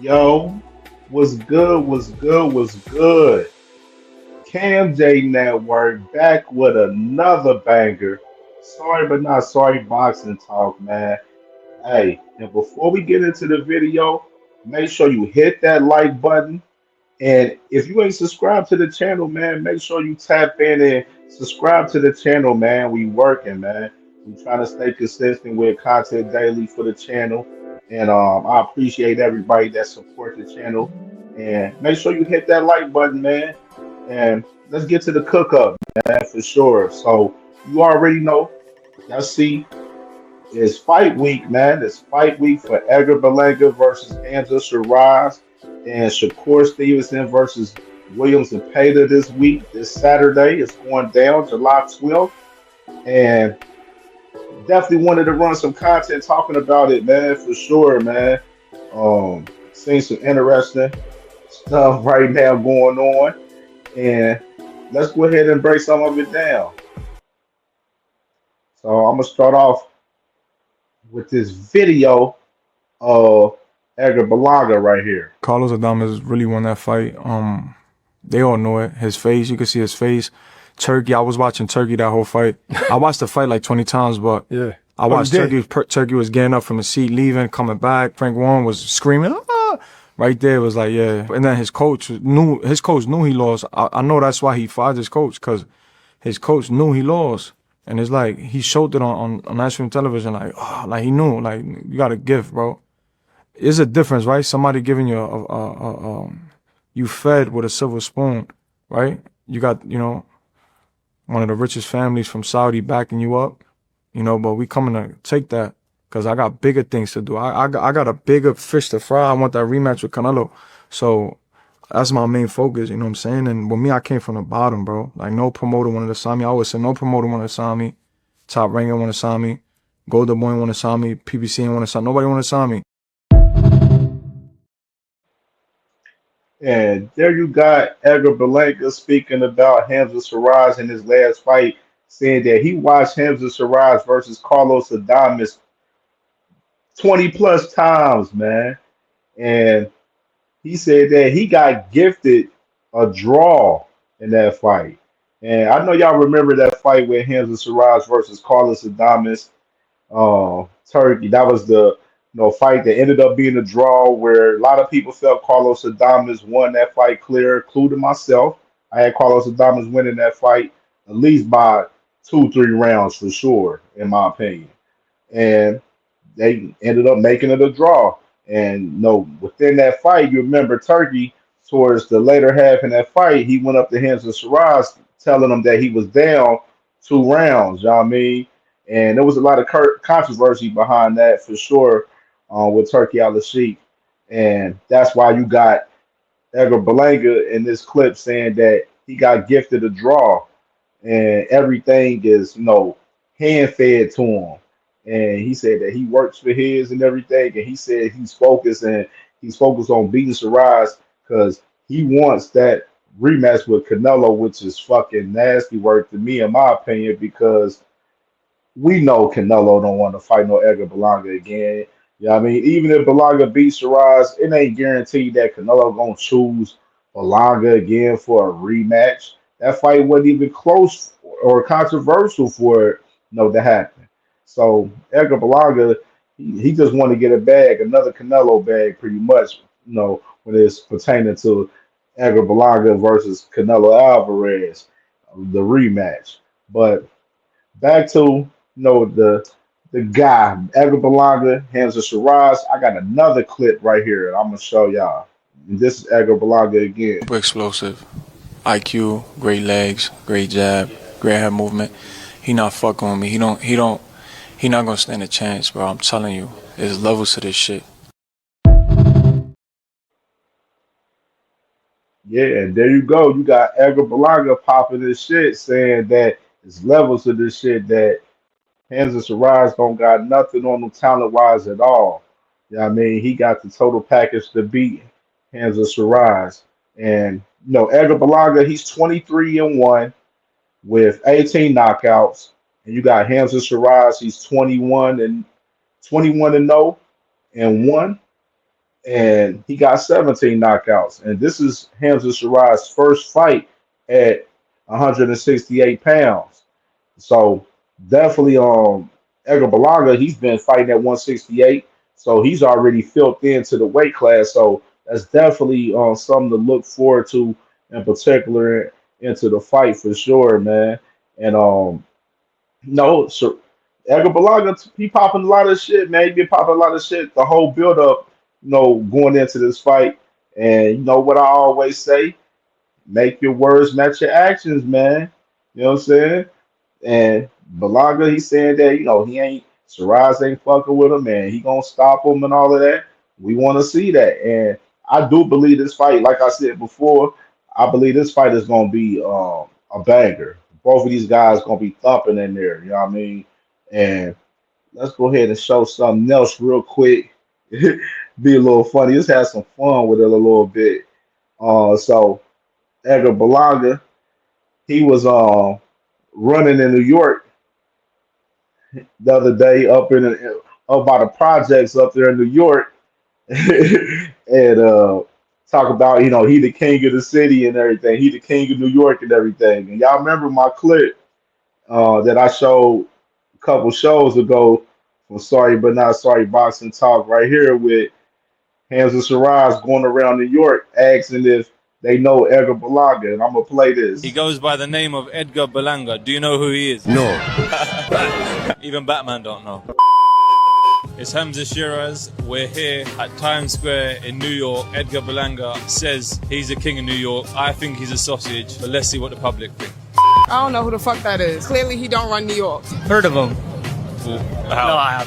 Yo, what's good? What's good? What's good? CamJNetwork back with another banger. Sorry, but not sorry. Boxing talk, man. Hey, and before we get into the video, make sure you hit that like button. And if you ain't subscribed to the channel, man, make sure you tap in and subscribe to the channel, man. We working, man. We trying to stay consistent with content daily for the channel. And I appreciate everybody that support the channel. And make sure you hit that like button, man. And let's get to the cook up, man, for sure. So you already know, y'all see, it's fight week, man. It's fight week for Edgar Berlanga versus HAMZAH Shiraz and Shakur Stevenson versus Williams and Payda this week. This Saturday, it's going down July 12th. And definitely wanted to run some content talking about it, man, for sure, man. Seeing some interesting stuff right now going on. And let's go ahead and break some of it down. So I'm gonna start off with this video of Edgar Berlanga right here. Carlos Adames really won that fight. They all know it. His face, you can see his face. Turkey, I was watching Turkey that whole fight. I watched the fight like 20 times, but Yeah. I watched Turkey. Turkey was getting up from the seat, leaving, coming back. Frank Warren was screaming, ah! Right there. It was like, yeah. And then his coach knew he lost. I know that's why he fired his coach, because his coach knew he lost. And it's like, he showed it on national television, like, oh, like he knew, like, you got a gift, bro. It's a difference, right? Somebody giving you you fed with a silver spoon, right? You got, one of the richest families from Saudi backing you up, but we coming to take that because I got bigger things to do. I got a bigger fish to fry. I want that rematch with Canelo. So that's my main focus, you know what I'm saying? And with me, I came from the bottom, bro. Like, no promoter wanted to sign me. I always said no promoter wanted to sign me. Top Ranker wanted to sign me. Golden Boy wanted to sign me. PBC ain't want to sign. Nobody wanted to sign me. And there you got Edgar Berlanga speaking about HAMZAH Shiraz in his last fight, saying that he watched HAMZAH Shiraz versus Carlos Adames 20 plus times, man. And he said that he got gifted a draw in that fight. And I know y'all remember that fight with HAMZAH Shiraz versus Carlos Adames, Turkey. That was the fight that ended up being a draw where a lot of people felt Carlos Adames won that fight clear, including myself. I had Carlos Adames winning that fight at least by 2-3 rounds for sure, in my opinion. And they ended up making it a draw. And within that fight, you remember Turkey towards the later half in that fight, he went up to HAMZAH Shiraz telling him that he was down 2 rounds. You know what I mean? And there was a lot of controversy behind that for sure with Turkey Al-Sheikh. And that's why you got Edgar Berlanga in this clip saying that he got gifted a draw and everything is, hand fed to him. And he said that he works for his and everything. And he said he's focused on beating Shiraz because he wants that rematch with Canelo, which is fucking nasty work to me, in my opinion, because we know Canelo don't want to fight no Edgar Berlanga again. Yeah, I mean, even if Berlanga beats Shiraz, it ain't guaranteed that Canelo gonna choose Berlanga again for a rematch. That fight wasn't even close or controversial for it, to happen. So Edgar Berlanga, he just want to get a bag, another Canelo bag, pretty much. When it's pertaining to Edgar Berlanga versus Canelo Alvarez, the rematch. But back to the guy, Edgar Berlanga, HAMZAH Shiraz. I got another clip right here that I'm gonna show y'all. And this is Edgar Berlanga again. Super explosive. IQ, great legs, great jab, great head movement. He not fucking with me. He not gonna stand a chance, bro. I'm telling you. There's levels to this shit. Yeah, and there you go. You got Edgar Berlanga popping this shit, saying that there's levels to this shit that HAMZAH Shiraz don't got nothing on him talent wise at all. Yeah, I mean, he got the total package to beat HAMZAH Shiraz. And Edgar Berlanga, he's 23-1 with 18 knockouts. And you got HAMZAH Shiraz, he's 21 and 0 and 1. and he got 17 knockouts. And this is Hamza Shiraz's first fight at 168 pounds. So definitely, Edgar Berlanga, he's been fighting at 168, so he's already filled into the weight class. So that's definitely something to look forward to, in particular into the fight for sure, man. And no, so Edgar Berlanga, he popping a lot of shit, man. He been popping a lot of shit. The whole build up, going into this fight, and you know what I always say: make your words match your actions, man. You know what I'm saying? And Berlanga, he's saying that he ain't Shiraz ain't fucking with him, and he gonna stop him and all of that. We want to see that, and I do believe this fight. Like I said before, I believe this fight is gonna be a banger. Both of these guys gonna be thumping in there. You know what I mean? And let's go ahead and show something else real quick. Be a little funny. Let's have some fun with it a little bit. So Edgar Berlanga, he was running in New York the other day up by the projects up there in New York, and talk about he the king of the city and everything. He the king of New York and everything. And y'all remember my clip that I showed a couple shows ago from Sorry But Not Sorry Boxing Talk right here with Hamza Shiraz going around New York asking if they know Edgar Berlanga, and I'm gonna play He this. goes by the name of Edgar Berlanga. Do you know who he is? No. Even Batman don't know. It's Hamza Sheeraz. We're here at Times Square in New York. Edgar Berlanga says he's the king of New York. I think he's a sausage, but let's see what the public think. I don't know who the fuck that is. Clearly he don't run New York. Heard of him. How?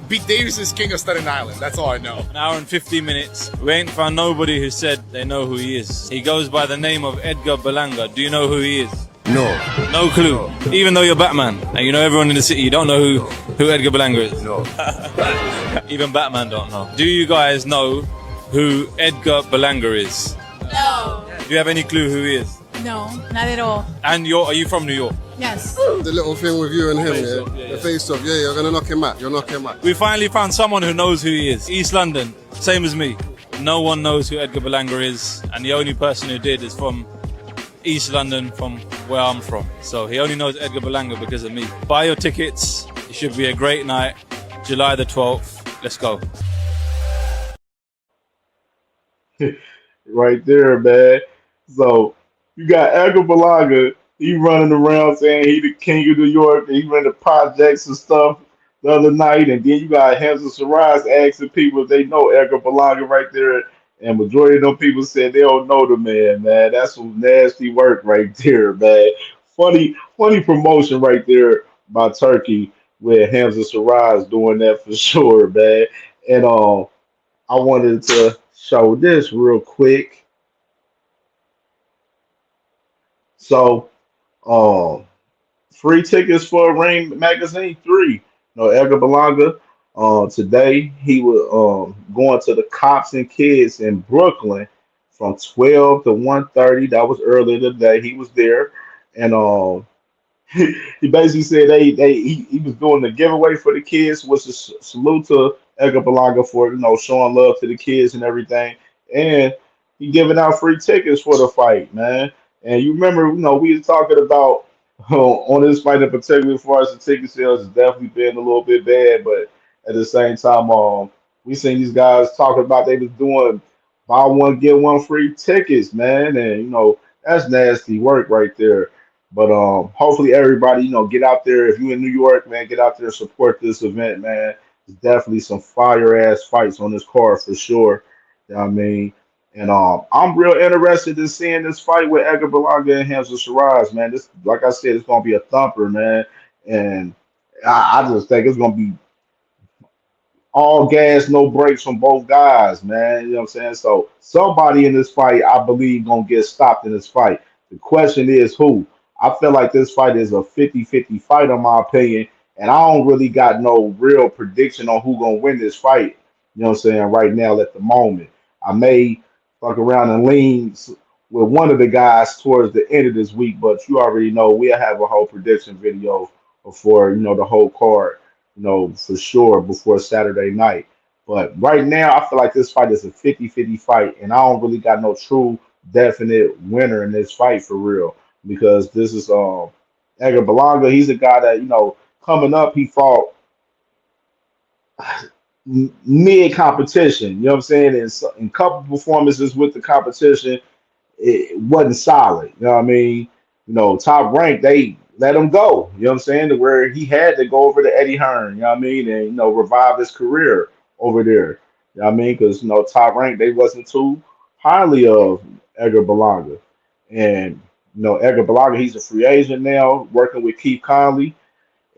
Pete Davis is king of Staten Island. That's all I know. An hour and 15 minutes. We ain't found nobody who said they know who he is. He goes by the name of Edgar Berlanga. Do you know who he is? No. No clue. Even though you're Batman and you know everyone in the city, you don't know who Edgar Berlanga is. No. Even Batman don't know. Do you guys know who Edgar Berlanga is? No. Do you have any clue who he is? No, not at all. And are you from New York? Yes. The little thing with you and him, Face-off, yeah? yeah, The yeah. face-off, yeah, you're gonna knock him out. You'll knock him out. We finally found someone who knows who he is. East London, same as me. No one knows who Edgar Berlanga is, and the only person who did is from East London, from where I'm from. So he only knows Edgar Berlanga because of me. Buy your tickets. It should be a great night. July the 12th. Let's go. Right there, man. So you got Edgar Berlanga, he running around saying he the king of New York, and he ran the projects and stuff the other night, and then you got Hamza Shiraz asking people if they know Edgar Berlanga right there, and majority of them people said they don't know the man, man. That's some nasty work right there, man. Funny promotion right there by Turkey with Hamza Shiraz doing that for sure, man. And I wanted to show this real quick. So, free tickets for Rain Magazine 3. No, Edgar Berlanga. Today he was going to the Cops and Kids in Brooklyn from 12 to 1:30. That was earlier today. He was there, and he basically said he was doing the giveaway for the kids, was a salute to Edgar Berlanga for showing love to the kids and everything, and he giving out free tickets for the fight, man. And you remember, we was talking about on this fight in particular, as far as the ticket sales, has definitely been a little bit bad. But at the same time, we seen these guys talking about they was doing buy one get one free tickets, man, and that's nasty work right there. But hopefully everybody, get out there. If you in New York, man, get out there and support this event, man. There's definitely some fire ass fights on this card for sure. You know what I mean? And I'm real interested in seeing this fight with Edgar Berlanga and Hamza Shiraz, man. This, like I said, it's gonna be a thumper, man. And I just think it's gonna be all gas, no brakes from both guys, man. You know what I'm saying? So somebody in this fight, I believe, gonna get stopped in this fight. The question is who? I feel like this fight is a 50-50 fight, in my opinion, and I don't really got no real prediction on who gonna win this fight. You know what I'm saying? Right now, at the moment, I may fuck around and lean with one of the guys towards the end of this week, but you already know we'll have a whole prediction video before the whole card, for sure before Saturday night. But right now, I feel like this fight is a 50-50 fight, and I don't really got no true definite winner in this fight for real. Because this is Edgar Berlanga. He's a guy that, coming up, he fought mid competition. You know what I'm saying? In couple performances with the competition, it wasn't solid. You know what I mean? Top rank, they let him go. You know what I'm saying? To where he had to go over to Eddie Hearn, you know what I mean? And, revive his career over there. You know what I mean? Because, top rank, they wasn't too highly of Edgar Berlanga. And, Edgar Berlanga, he's a free agent now, working with Keith Conley.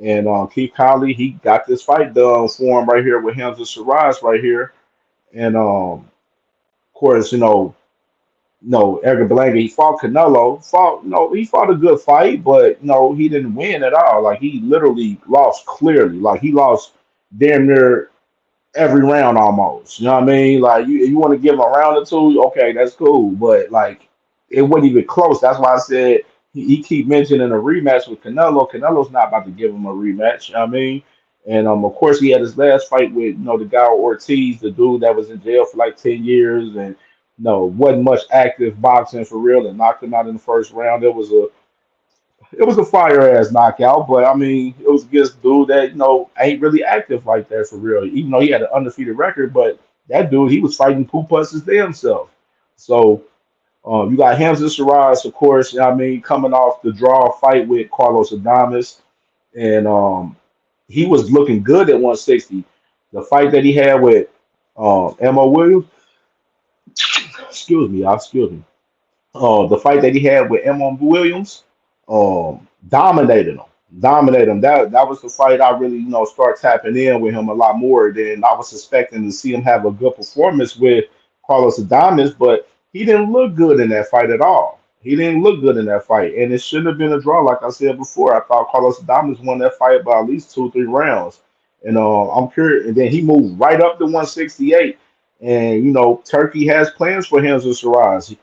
And Keith Conley, he got this fight done for him right here with HAMZAH Shiraz right here. And, of course, no, Edgar Berlanga, he fought Canelo. He fought a good fight, but he didn't win at all. Like he literally lost clearly. Like he lost damn near every round almost. You know what I mean? Like you want to give him a round or two, okay, that's cool. But like it wasn't even close. That's why I said he keep mentioning a rematch with Canelo. Canelo's not about to give him a rematch. You know what I mean? And of course he had his last fight with the guy Ortiz, the dude that was in jail for like 10 years and no, wasn't much active boxing for real, and knocked him out in the first round. It was a fire ass knockout, but I mean, it was against a dude that ain't really active like that for real. Even though he had an undefeated record, but that dude he was fighting poop his damn self. So you got HAMZAH Shiraz, of course. You know what I mean, coming off the draw fight with Carlos Adames, and he was looking good at 160. The fight that he had with Mo Williams, excuse me, y'all, excuse me. The fight that he had with Emma Williams, dominated him. Dominated him. That was the fight I really, start tapping in with him a lot more than I was expecting to see him have a good performance with Carlos Adames, but he didn't look good in that fight at all. He didn't look good in that fight, and it shouldn't have been a draw. Like I said before, I thought Carlos Adames won that fight by at least 2 or 3 rounds. And I'm curious. And then he moved right up to 168. And Turkey has plans for HAMZAH Shiraz.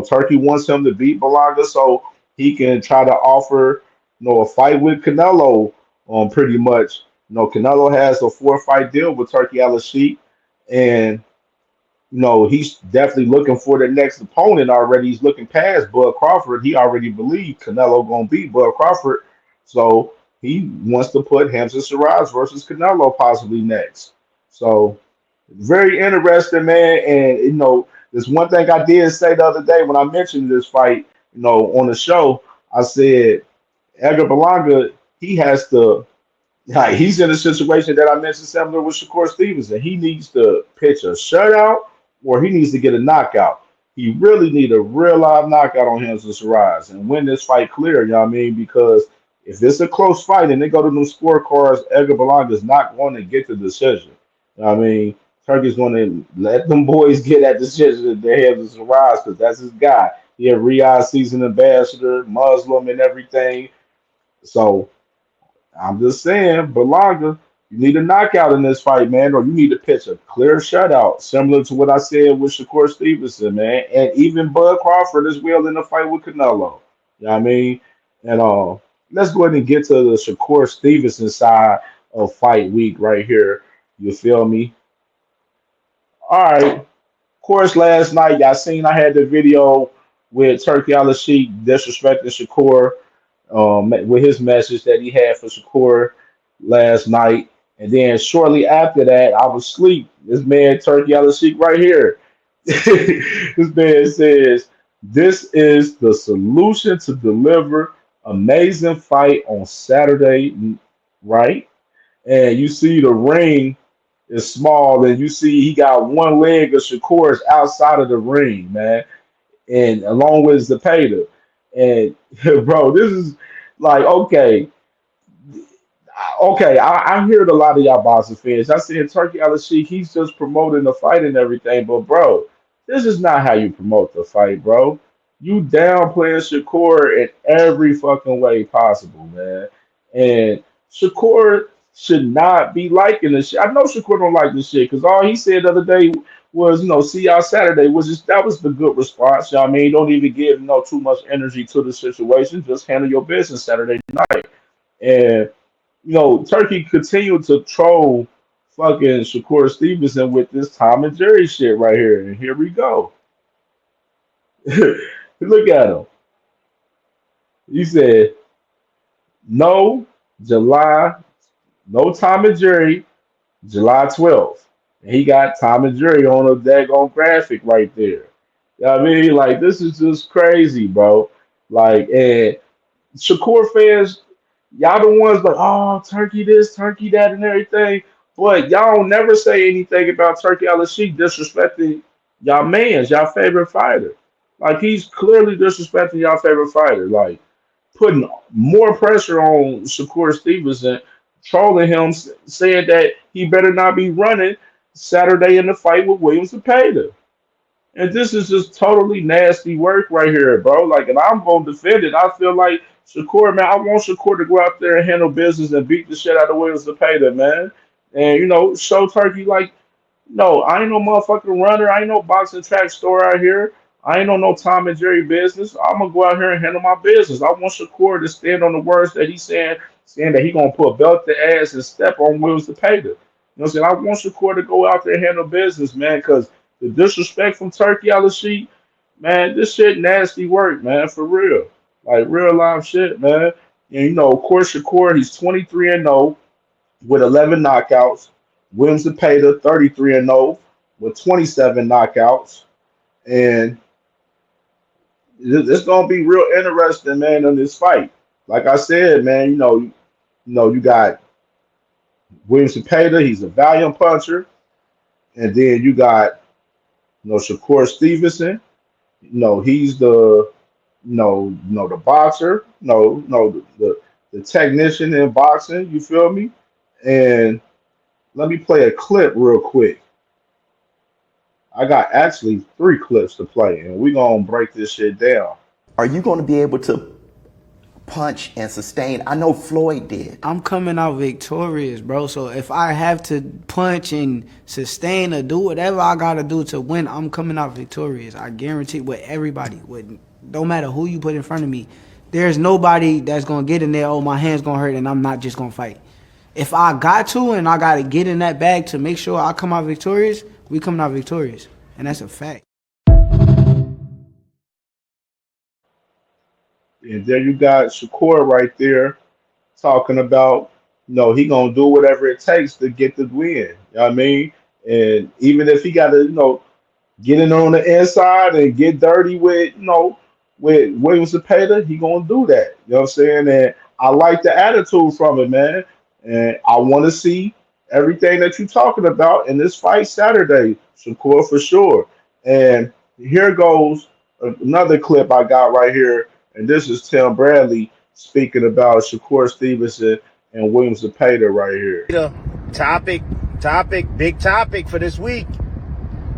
Turkey wants him to beat Berlanga so he can try to offer, a fight with Canelo. Pretty much. Canelo has a 4-fight deal with Turkey Al-Sheikh, and he's definitely looking for the next opponent already. He's looking past Bud Crawford. He already believed Canelo gonna beat Bud Crawford, so he wants to put HAMZAH Shiraz versus Canelo possibly next. So very interesting, man. And there's one thing I did say the other day when I mentioned this fight, on the show. I said Edgar Berlanga, he has to. Like, he's in a situation that I mentioned similar with Shakur Stevenson. He needs to pitch a shutout or he needs to get a knockout. He really need a real live knockout on HAMZAH Shiraz and win this fight clear, you know what I mean? Because if it's a close fight and they go to them scorecards, Edgar Berlanga is not going to get the decision. You know what I mean? Turkey's going to let them boys get that decision at the HAMZAH Shiraz because that's his guy. He a Riyadh season ambassador, Muslim and everything. So I'm just saying, Berlanga, you need a knockout in this fight, man, or you need to pitch a clear shutout, similar to what I said with Shakur Stevenson, man, and even Bud Crawford as well in the fight with Canelo. You know what I mean? And let's go ahead and get to the Shakur Stevenson side of fight week right here. You feel me? All right. Of course, last night, y'all seen I had the video with Turkey Al-Sheikh disrespecting Shakur. With his message that he had for Shakur last night. And then shortly after that, I was asleep. This man, Turkey Al-Sheikh, right here. This man says, this is the solution to deliver amazing fight on Saturday, right? And you see the ring is small, and you see he got one leg of Shakur's outside of the ring, man. And along with Zepada. And bro, this is like okay. I heard a lot of y'all boxing fans. I said Turkey Al-Sheikh, he's just promoting the fight and everything, but bro, this is not how you promote the fight, bro. You downplaying Shakur in every fucking way possible, man. And Shakur should not be liking this shit. I know Shakur don't like this shit because all he said the other day was, see y'all Saturday, that was the good response. You know what I mean? Don't even give too much energy to the situation. Just handle your business Saturday night. And Turkey continued to troll fucking Shakur Stevenson with this Tom and Jerry shit right here. And here we go. Look at him. He said, no, July, no Tom and Jerry, July 12th. And he got Tom and Jerry on a daggone graphic right there. You know what I mean? Like, this is just crazy, bro. Like, and Shakur fans, y'all the ones like, oh, Turkey this, Turkey that, and everything. But y'all don't never say anything about Turkey Al-Sheikh disrespecting y'all mans, y'all favorite fighter. Like, he's clearly disrespecting y'all favorite fighter. Like, putting more pressure on Shakur Stevenson, trolling him, saying that he better not be running Saturday in the fight with Williams Zepeda. And this is just totally nasty work right here, bro. Like, and I'm gonna defend it. I feel like Shakur, man, I want Shakur to go out there and handle business and beat the shit out of Williams Zepeda, man. And show Turkey like, no, I ain't no motherfucking runner. I ain't no boxing track store out here. I ain't on no Tom and Jerry business. I'm gonna go out here and handle my business. I want Shakur to stand on the words that he's saying that he gonna put belt to ass and step on Williams to pay them. You know what I'm saying? I want Shakur to go out there and handle business, man, because the disrespect from Turkey Al-Sheikh, man, this shit nasty work, man, for real. Like real life shit, man. And of course Shakur, he's 23-0 with 11 knockouts. Williams Zepeda 33-0 with 27 knockouts. And it's gonna be real interesting, man, in this fight. Like I said, man, you got Williams Zepeda, he's a valiant puncher, and then you got Shakur Stevenson. He's the the boxer, the technician in boxing. You feel me? And let me play a clip real quick. I got actually 3 clips to play, and we're gonna break this shit down. Are you going to be able to punch and sustain? I know Floyd did. I'm coming out victorious, bro. So if I have to punch and sustain or do whatever I gotta do to win, I'm coming out victorious. I guarantee with everybody. Don't matter who you put in front of me. There's nobody that's gonna get in there, oh, my hand's gonna hurt and I'm not just gonna fight. If I got to and I gotta get in that bag to make sure I come out victorious, we coming out victorious. And that's a fact. And there you got Shakur right there talking about, he gonna do whatever it takes to get the win. You know what I mean? And even if he gotta, get in on the inside and get dirty with Williams Zepeda, he gonna do that. You know what I'm saying? And I like the attitude from it, man. And I want to see everything that you're talking about in this fight Saturday, Shakur, for sure. And here goes another clip I got right here. And this is Tim Bradley speaking about Shakur Stevenson and Williams Zepeda right here. Big topic for this week.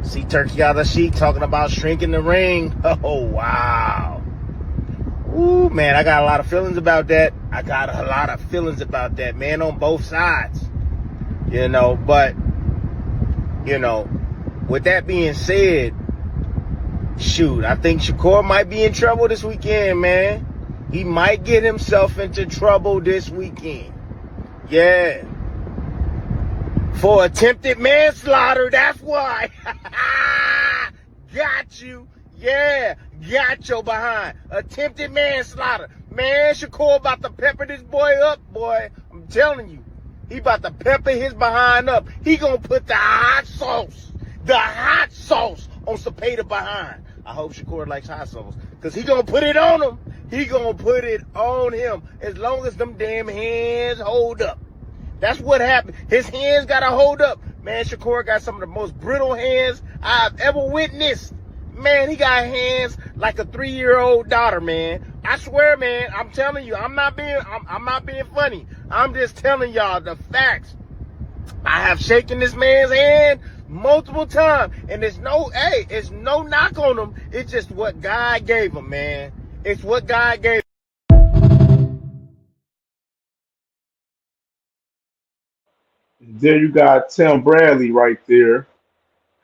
See Turkey Al-Sheikh talking about shrinking the ring. Oh, wow. Ooh, man, I got a lot of feelings about that. Man, on both sides. But, with that being said, shoot, I think Shakur might be in trouble this weekend, man. He might get himself into trouble this weekend. Yeah. For attempted manslaughter, that's why. Got you. Yeah, got your behind. Attempted manslaughter. Man, Shakur about to pepper this boy up, boy. I'm telling you. He about to pepper his behind up. He gonna put the hot sauce on Zepeda behind. I hope Shakur likes hot sauce, because he gonna put it on him. He gonna put it on him as long as them damn hands hold up. That's what happened. His hands gotta hold up. Man, Shakur got some of the most brittle hands I've ever witnessed. Man, he got hands like a 3-year-old daughter, man. I swear, man, I'm telling you, I'm not being funny. I'm just telling y'all the facts. I have shaken this man's hand multiple times, and it's no knock on him. It's just what God gave him, man. It's what God gave him. There you got Tim Bradley right there,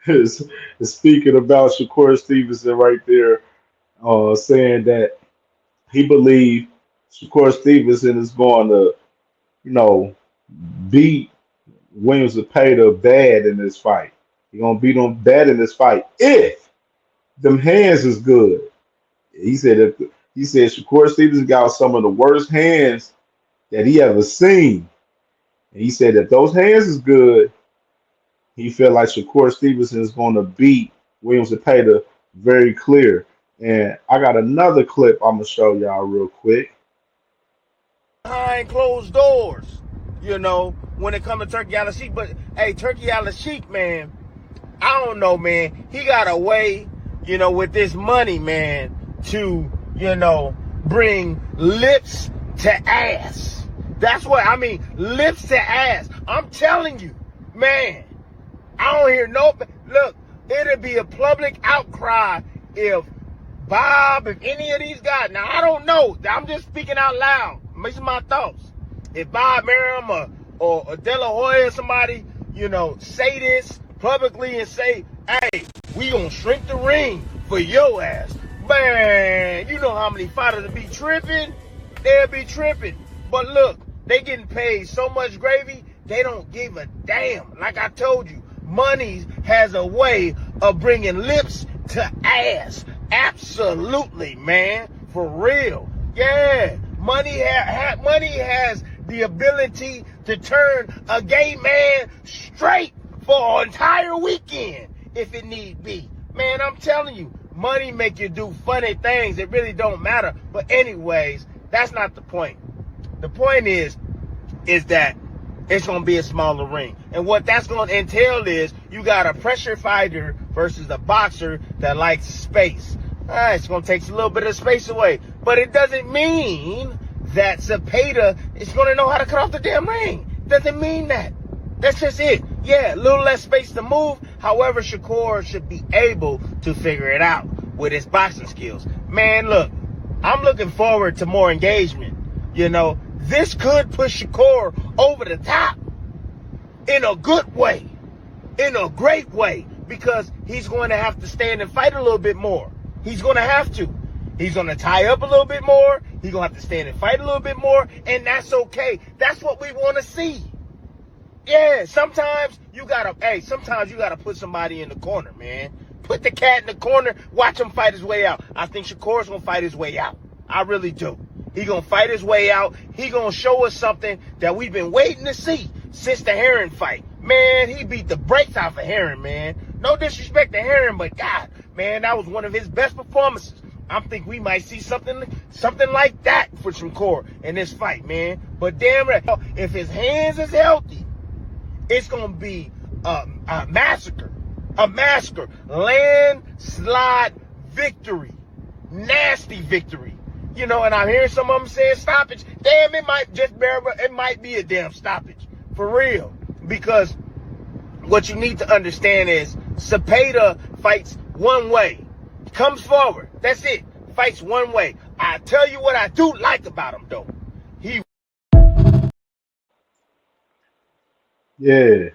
is speaking about Shakur Stevenson right there, saying that he believes Shakur Stevenson is going to, beat Williams Zepeda bad in this fight. He gonna beat him bad in this fight if them hands is good. He said Shakur Stevens got some of the worst hands that he ever seen. And he said if those hands is good, he felt like Shakur Stevenson is going to beat Williams Zepeda very clear. And I got another clip I'm gonna show y'all real quick. Behind closed doors, when it comes to Turkey Al-Sheikh. But hey, Turkey Al-Sheikh, man, I don't know, man. He got a way, with this money, man, to, bring lips to ass. That's what I mean, lips to ass. I'm telling you, man. I don't hear look, it'll be a public outcry if any of these guys, now I don't know, I'm just speaking out loud, these are my thoughts. If Bob Merriam or De La Hoya or somebody, say this publicly and say, hey, we gonna shrink the ring for your ass. Man, you know how many fighters will be tripping? They'll be tripping. But look, they getting paid so much gravy, they don't give a damn. Like I told you, money has a way of bringing lips to ass. Absolutely, man. For real. Yeah. Money has the ability to turn a gay man straight for an entire weekend if it need be. Man, I'm telling you, money make you do funny things. It really don't matter. But anyways, that's not the point. The point is that it's going to be a smaller ring. And what that's going to entail is you got a pressure fighter versus a boxer that likes space. It's going to take a little bit of space away. But it doesn't mean that Zepeda is going to know how to cut off the damn ring. Doesn't mean that. That's just it. Yeah, a little less space to move. However, Shakur should be able to figure it out with his boxing skills. Man, look, I'm looking forward to more engagement. This could push Shakur over the top in a good way, in a great way, because he's going to have to stand and fight a little bit more. He's going to have to. He's going to tie up a little bit more. He's going to have to stand and fight a little bit more, and that's okay. That's what we want to see. Yeah, sometimes you gotta put somebody in the corner, man. Put the cat in the corner, watch him fight his way out. I think Shakur's gonna fight his way out. I really do. He gonna fight his way out. He gonna show us something that we've been waiting to see since the Herring fight. Man, he beat the brakes off of Herring, man. No disrespect to Herring, but God, man, that was one of his best performances. I think we might see something like that for Shakur in this fight, man. But damn right, if his hands is healthy, it's going to be a massacre. A massacre. Landslide victory. Nasty victory. And I'm hearing some of them saying stoppage. Damn, it might be a damn stoppage. For real. Because what you need to understand is Zepeda fights one way. Comes forward. That's it. Fights one way. I tell you what I do like about him, though. Yeah.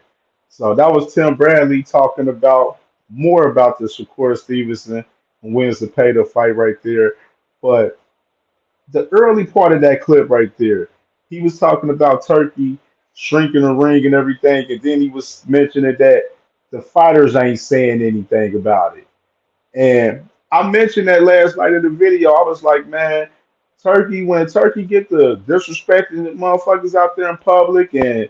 So that was Tim Bradley talking about more about the Shakur Stevenson and Williams Zepeda fight right there. But the early part of that clip right there, he was talking about Turkey shrinking the ring and everything, and then he was mentioning that the fighters ain't saying anything about it. And I mentioned that last night in the video. I was like, man, when Turkey get the disrespecting the motherfuckers out there in public and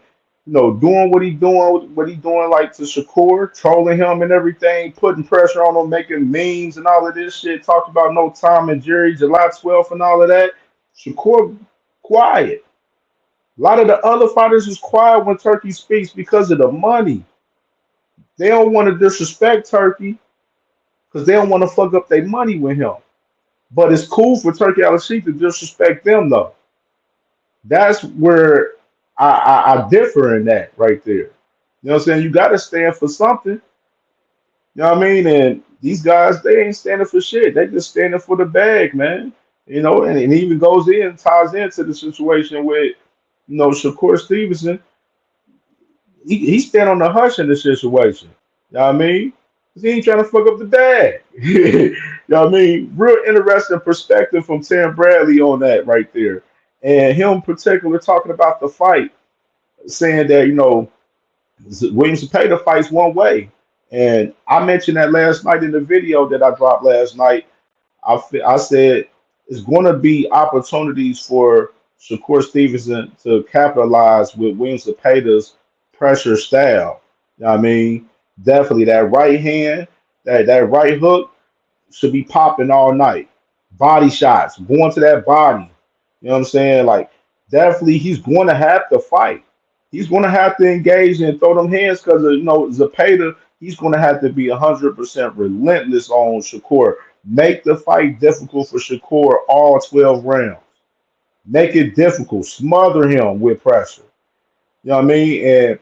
doing what he doing like to Shakur, trolling him and everything, putting pressure on him, making memes and all of this shit, talked about no Tom and Jerry, July 12th and all of that. Shakur quiet. A lot of the other fighters is quiet when Turkey speaks because of the money. They don't want to disrespect Turkey because they don't want to fuck up their money with him. But it's cool for Turkey Al-Sheikh to disrespect them, though. That's where I differ in that right there. You know what I'm saying? You got to stand for something. You know what I mean? And these guys, they ain't standing for shit. They just standing for the bag, man. And it even ties into the situation with, Shakur Stevenson. He stand on the hush in the situation. You know what I mean? 'Cause he ain't trying to fuck up the bag. You know what I mean? Real interesting perspective from Tim Bradley on that right there. And him in particular talking about the fight, saying that, Williams Zepeda fights one way. And I mentioned that last night in the video that I dropped last night. I said it's going to be opportunities for Shakur Stevenson to capitalize with Williams Zepeda's pressure style. You know what I mean? Definitely that right hand, that right hook should be popping all night. Body shots, going to that body. You know what I'm saying? Like, definitely he's going to have to fight. He's going to have to engage and throw them hands because, Zepeda, he's going to have to be 100% relentless on Shakur. Make the fight difficult for Shakur all 12 rounds. Make it difficult. Smother him with pressure. You know what I mean? And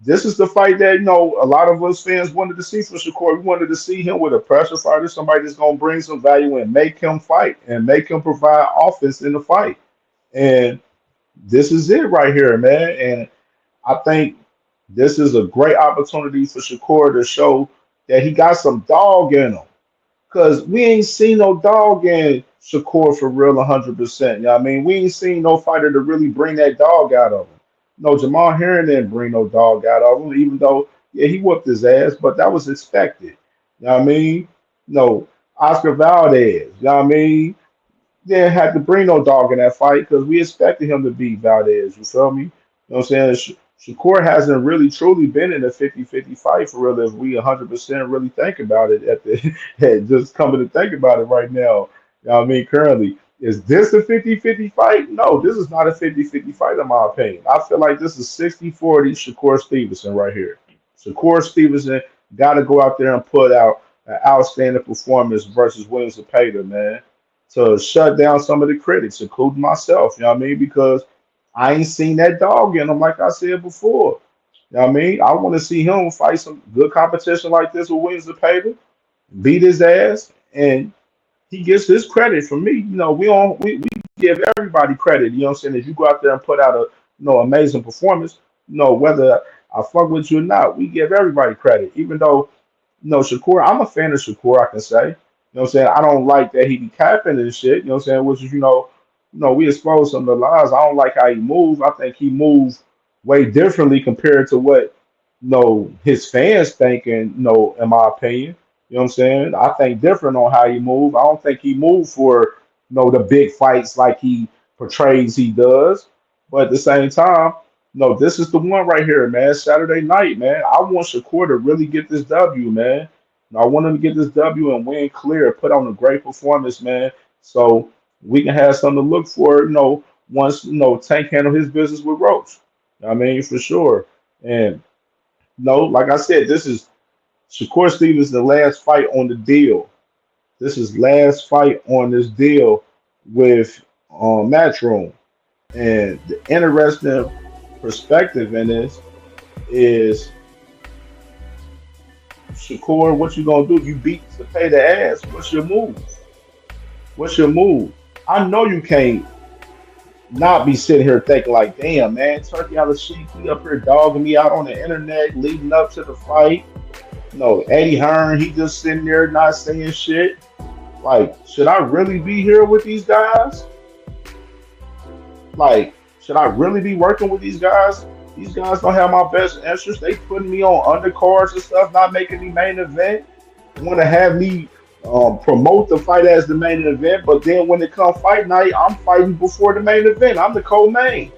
this is the fight that, a lot of us fans wanted to see for Shakur. We wanted to see him with a pressure fighter, somebody that's going to bring some value and make him fight and make him provide offense in the fight. And this is it right here, man. And I think this is a great opportunity for Shakur to show that he got some dog in him. Because we ain't seen no dog in Shakur for real 100%. You know what I mean? We ain't seen no fighter to really bring that dog out of him. No, Jamal Herring didn't bring no dog out of him, even though, yeah, he whooped his ass, but that was expected. You know what I mean? No, Oscar Valdez, you know what I mean? Didn't have to bring no dog in that fight because we expected him to beat Valdez. You feel me? You know what I'm saying? Shakur hasn't really truly been in a 50-50 fight for real if we 100% really think about it just coming to think about it right now. You know what I mean? Currently, is this a 50-50 fight? No, this is not a 50-50 fight in my opinion. I feel like this is 60-40 Shakur Stevenson right here. Shakur Stevenson got to go out there and put out an outstanding performance versus Williams Zepeda, man, to shut down some of the critics, including myself. You know what I mean? Because I ain't seen that dog in him, like I said before. You know what I mean? I want to see him fight some good competition like this with Williams Zepeda, beat his ass, and he gets his credit from me. We give everybody credit. You know what I'm saying? If you go out there and put out a amazing performance, whether I fuck with you or not, we give everybody credit. Even though, Shakur, I'm a fan of Shakur, I can say. You know what I'm saying? I don't like that he be capping and shit, you know what I'm saying? Which is, we expose some of the lies. I don't like how he moves. I think he moves way differently compared to what, his fans think, and, in my opinion. You know what I'm saying? I think different on how he move. I don't think he moved for, the big fights like he portrays he does. But at the same time, this is the one right here, man. Saturday night, man. I want Shakur to really get this W, man. I want him to get this W and win clear, put on a great performance, man. So we can have something to look for, once, Tank handle his business with Roach. I mean, for sure. And, like I said, this is Shakur Stevens' the last fight on the deal. This is last fight on this deal with Matchroom. And the interesting perspective in this is, Shakur, what you gonna do? You beat to pay the ass. What's your move? What's your move? I know you can't not be sitting here thinking like, damn, man, Turkey out of sheep, he up here dogging me out on the internet leading up to the fight. Eddie Hearn, he just sitting there not saying shit. Like, should I really be here with these guys? Like, should I really be working with these guys? These guys don't have my best interests. They putting me on undercards and stuff, not making me main event. Want to have me promote the fight as the main event, but then when it comes fight night, I'm fighting before the main event. I'm the co-main.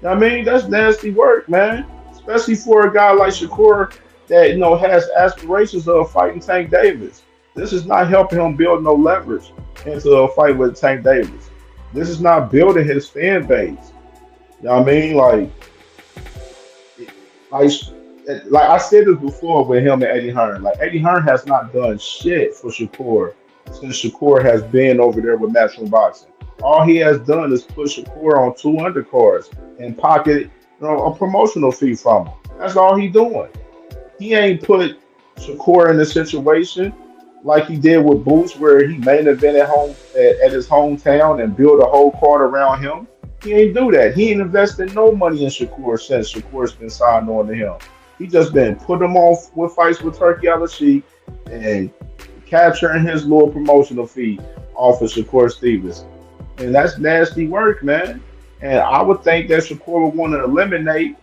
I mean, that's nasty work, man. Especially for a guy like Shakur that has aspirations of fighting Tank Davis. This is not helping him build no leverage into a fight with Tank Davis. This is not building his fan base. You know what I mean? Like I said this before with him and Eddie Hearn. Like, Eddie Hearn has not done shit for Shakur since Shakur has been over there with Matchroom Boxing. All he has done is put Shakur on 2 undercards and pocket a promotional fee from him. That's all he doing. He ain't put Shakur in a situation like he did with Boots, where he main event at his hometown and build a whole card around him. He ain't do that. He ain't invested no money in Shakur since Shakur's been signed on to him. He just been putting him on with fights with Turkey Al-Sheikh and capturing his little promotional fee off of Shakur Stevens. And that's nasty work, man. And I would think that Shakur would want to eliminate,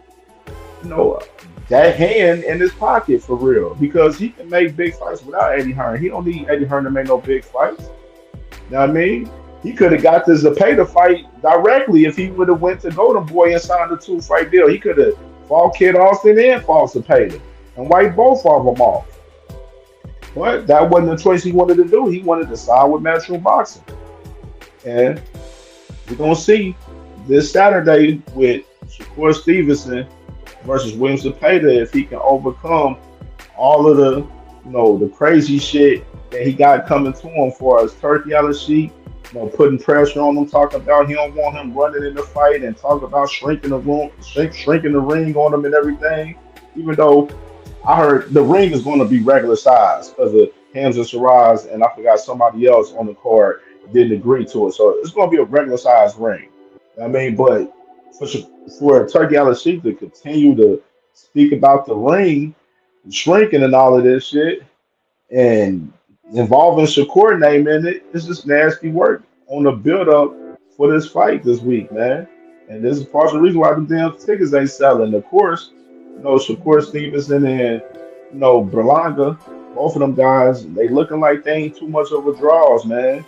that hand in his pocket for real because he can make big fights without Eddie Hearn. He don't need Eddie Hearn to make no big fights. You know what I mean? He could have got the Zepada fight directly if he would have went to Golden Boy and signed a 2-fight deal. He could have fought Kid Austin and fought Zepada and wiped both of them off. But that wasn't the choice he wanted to do. He wanted to sign with Matchroom Boxing. And we're going to see this Saturday with Shakur Stevenson versus William Zepada if he can overcome all of the, the crazy shit that he got coming to him for as Turkey Al-Sheikh, putting pressure on him, talking about he don't want him running in the fight and talking about shrinking the ring on him and everything. Even though I heard the ring is going to be regular size because of HAMZAH Sheeraz and I forgot somebody else on the card didn't agree to it. So it's going to be a regular size ring. I mean, but for Turkey Al-Sheikh to continue to speak about the ring shrinking and all of this shit and involving Shakur name in it, it's just nasty work on the build up for this fight this week, man. And this is part of the reason why the damn tickets ain't selling. Of course, Shakur Stevenson and Berlanga, both of them guys, they looking like they ain't too much of a draws, man.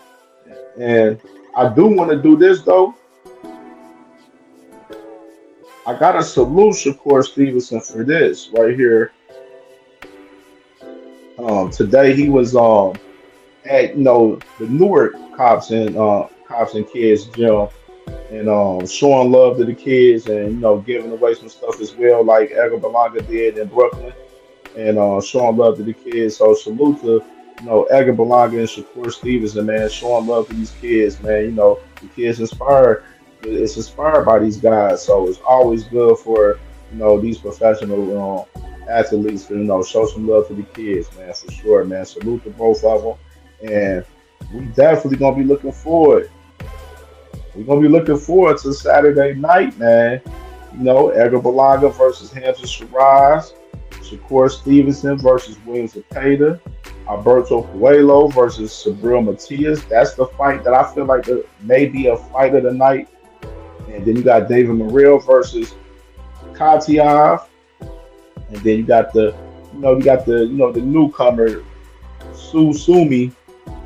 And I do want to do this though. I gotta salute Shakur Stevenson for this right here. Today he was at the Newark Cops and Kids gym and showing love to the kids and giving away some stuff as well, like EDGAR Berlanga did in Brooklyn, and showing love to the kids. So salute to EDGAR Berlanga and Shakur Stevenson, man, showing love to these kids, man. The kids inspired. It's inspired by these guys, so it's always good for these professional athletes to show some love to the kids, man, for sure, man. Salute to both of them, and we definitely gonna be looking forward. We're gonna be looking forward to Saturday night, man. EDGAR Berlanga versus HAMZAH Sheeraz, Shakur Stevenson versus William Zepada, Alberto Puello versus Sabril Matias. That's the fight that I feel like may be a fight of the night. And then you got David Morrell versus Katiev. And then you got the newcomer Sumi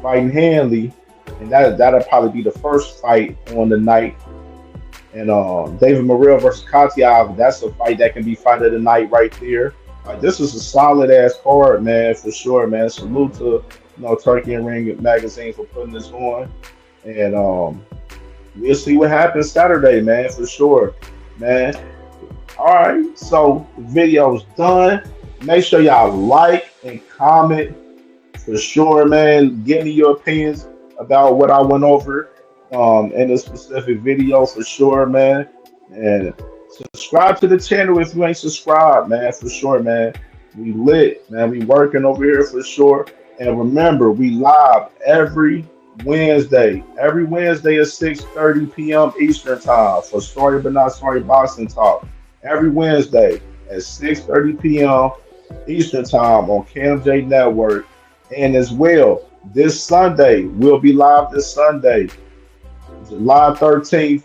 fighting Hanley. And that'll probably be the first fight on the night. And David Morrell versus Katiev, that's a fight that can be fight of the night right there. This is a solid ass card, man, for sure, man. Salute to Turkey and Ring Magazine for putting this on. And we'll see what happens Saturday, man, for sure, man. All right, so the video's done. Make sure y'all like and comment for sure, man. Give me your opinions about what I went over in this specific video for sure, man. And subscribe to the channel if you ain't subscribed, man, for sure, man. We lit, man. We working over here for sure. And remember, we live every Wednesday at 6:30 p.m. Eastern time for Sorry But Not Sorry Boxing Talk. Every Wednesday at 6:30 p.m. Eastern time on CamJNetwork. And as well, this Sunday, we'll be live this Sunday, July 13th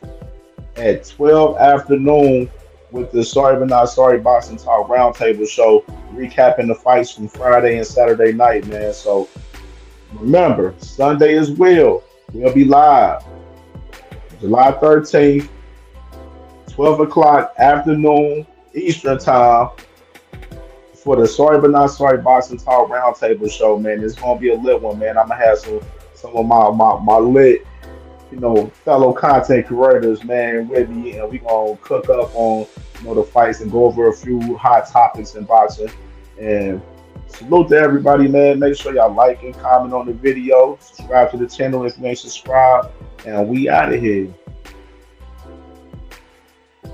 at 12 afternoon with the Sorry But Not Sorry Boxing Talk Roundtable show, recapping the fights from Friday and Saturday night, man. So remember, Sunday as well, we'll be live July 13th, 12 o'clock afternoon Eastern time for the Sorry But Not Sorry Boxing Talk Roundtable show, man. It's gonna be a lit one, man. I'm gonna have some of my lit, fellow content creators, man, with me, and we gonna cook up on the fights and go over a few hot topics in boxing. And salute to everybody, man. Make sure y'all like and comment on the video. Subscribe to the channel if you ain't subscribed. And we out of here.